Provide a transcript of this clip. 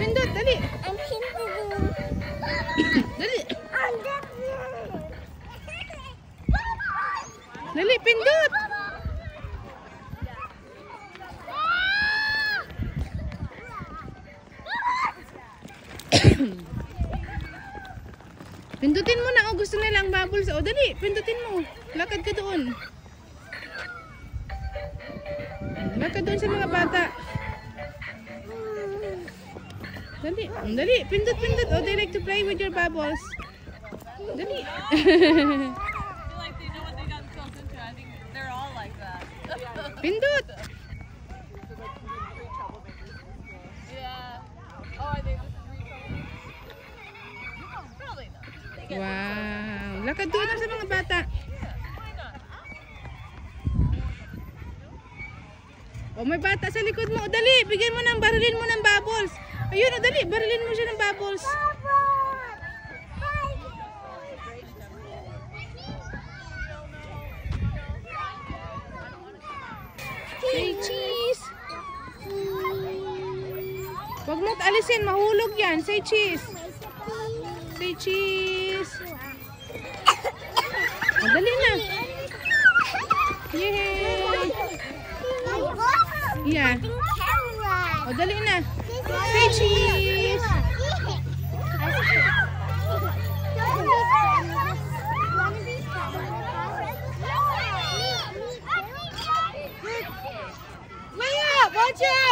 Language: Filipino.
Pindot, dali. I'm pindot. Dali. Dali, pindot. Pindutin mo na. O, gusto nila ang bubbles. O, dali. Pindutin mo. Lakad ka doon. Lakad doon sa mga bata. Dali. Dali. Pindut, pindut. O, they like to play with your bubbles. Dali. Pindut. Wow. Lakad doon sa mga bata. O, may bata sa likod mo. O, dali. Bigyan mo ng barilin mo ng bubbles. Ayun, o, dali. Barilin mo siya ng bubbles. Say cheese. Huwag mo alisin. Mahulog yan. Say cheese. Say cheese. O, dali na. Yay. Yeah. O, dali na. Say cheese. Maya, watch out.